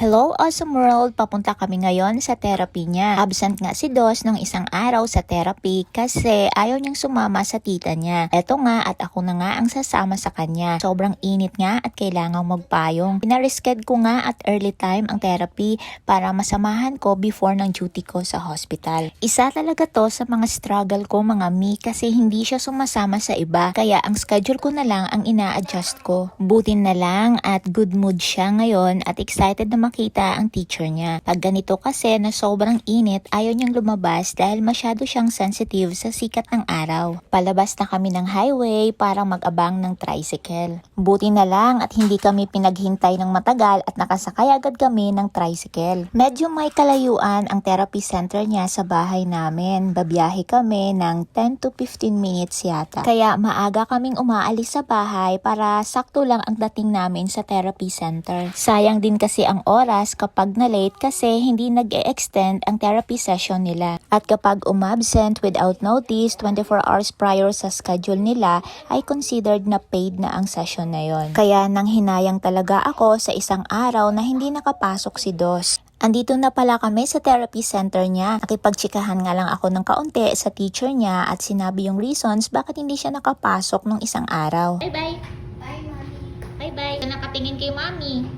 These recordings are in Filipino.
Hello, Awesome World! Papunta kami ngayon sa therapy niya. Absent nga si Dos nung isang araw sa therapy kasi ayaw niyang sumama sa tita niya. Eto nga at ako na nga ang sasama sa kanya. Sobrang init nga at kailangang magpayong. Pinarisked ko nga at early time ang therapy para masamahan ko before ng duty ko sa hospital. Isa talaga to sa mga struggle ko mga mi kasi hindi siya sumasama sa iba. Kaya ang schedule ko na lang ang ina-adjust ko. Buti na lang at good mood siya ngayon at excited na makita ang teacher niya. Pag ganito kasi na sobrang init, ayaw niyang lumabas dahil masyado siyang sensitive sa sikat ng araw. Palabas na kami ng highway para mag-abang ng tricycle. Buti na lang at hindi kami pinaghintay ng matagal at nakasakay agad kami ng tricycle. Medyo may kalayuan ang therapy center niya sa bahay namin. Babiyahe kami ng 10 to 15 minutes yata. Kaya maaga kaming umaalis sa bahay para sakto lang ang dating namin sa therapy center. Sayang din kasi ang oras kapag na-late kasi hindi nag-e-extend ang therapy session nila. At kapag umabsent without notice 24 hours prior sa schedule nila ay considered na paid na ang session na yon. Kaya nang hinayang talaga ako sa isang araw na hindi nakapasok si Dos. Andito na pala kami sa therapy center niya. Nakipagtsikahan nga lang ako ng kaunti sa teacher niya at sinabi yung reasons bakit hindi siya nakapasok nung isang araw. Bye-bye. Bye, Mommy. Bye-bye. Nakatingin kay Mami.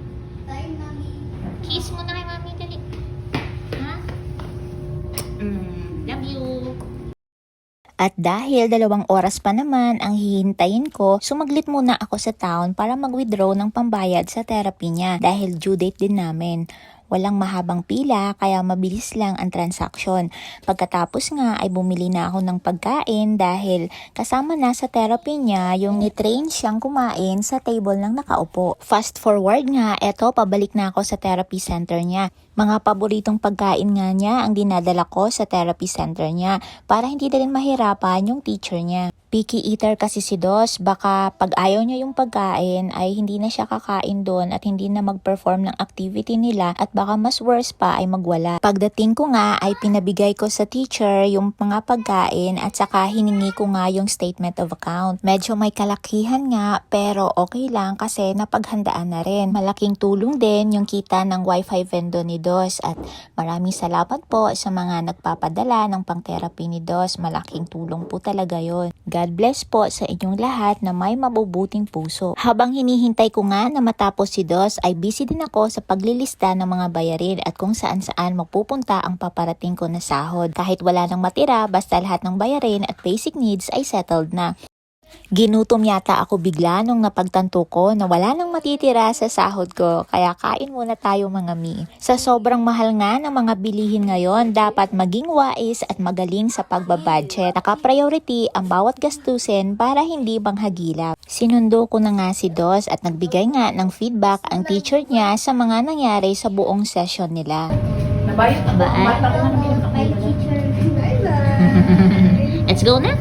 Bye, Mommy. Kiss mo na kay Mami, dali. Ha? Love you. At dahil 2 oras pa naman ang hihintayin ko, sumaglit muna ako sa town para mag-withdraw ng pambayad sa therapy niya dahil due date din namin. Walang mahabang pila kaya mabilis lang ang transaksyon. Pagkatapos nga ay bumili na ako ng pagkain dahil kasama na sa therapy niya yung nitrain siyang kumain sa table ng nakaupo. Fast forward nga, eto pabalik na ako sa therapy center niya. Mga paboritong pagkain nga niya ang dinadala ko sa therapy center niya para hindi na rin mahirapan yung teacher niya. Picky eater kasi si Dos, baka pag ayaw niya yung pagkain ay hindi na siya kakain doon at hindi na mag-perform ng activity nila at baka mas worse pa ay magwala. Pagdating ko nga ay pinabigay ko sa teacher yung mga pagkain at saka hiningi ko nga yung statement of account. Medyo may kalakihan nga pero okay lang kasi napaghandaan na rin. Malaking tulong din yung kita ng wifi vendor ni Dos at maraming salamat po sa mga nagpapadala ng pang-therapy ni Dos. Malaking tulong po talaga yon. God bless po sa inyong lahat na may mabubuting puso. Habang hinihintay ko nga na matapos si Dos ay busy din ako sa paglilista ng mga bayarin at kung saan-saan magpupunta ang paparating ko na sahod. Kahit wala nang matira, basta lahat ng bayarin at basic needs ay settled na. Ginutom yata ako bigla nung napagtanto ko na wala nang matitira sa sahod ko kaya kain muna tayo mga mi. Sa sobrang mahal nga ng mga bilihin ngayon, dapat maging wais at magaling sa pagbabudget. Naka-priority ang bawat gastusin para hindi manghagilap. Sinundo ko na nga si Dos at nagbigay nga ng feedback ang teacher niya sa mga nangyari sa buong session nila. Nabayot ang bata ko na Bye, teacher. Bye-bye. Let's go na.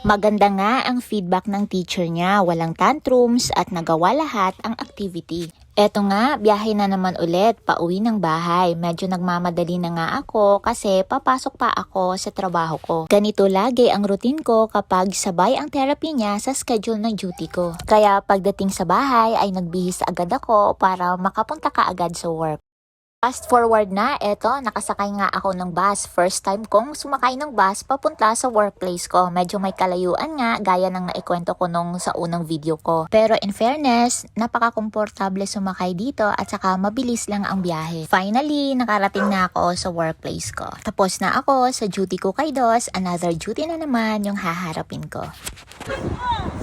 Maganda nga ang feedback ng teacher niya, walang tantrums at nagawa lahat ang activity. Eto nga, biyahe na naman ulit, pauwi ng bahay. Medyo nagmamadali na nga ako kasi papasok pa ako sa trabaho ko. Ganito lagi ang routine ko kapag sabay ang therapy niya sa schedule ng duty ko. Kaya pagdating sa bahay ay nagbihis agad ako para makapunta ka agad sa work. Fast forward na, eto, nakasakay nga ako ng bus. First time kong sumakay ng bus papunta sa workplace ko. Medyo may kalayuan nga, gaya ng naikwento ko nung sa unang video ko. Pero in fairness, napaka-komportable sumakay dito at saka mabilis lang ang biyahe. Finally, nakarating na ako sa workplace ko. Tapos na ako sa duty ko kay Dos, another duty na naman yung haharapin ko.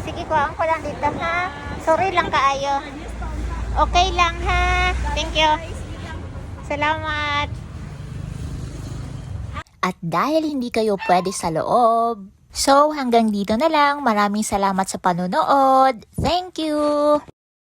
Sige ko, ang ko lang dito ha. Sorry lang kaayo. Okay lang ha. Thank you. Salamat. At dahil hindi kayo pwede sa loob, so hanggang dito na lang. Maraming salamat sa panonood. Thank you!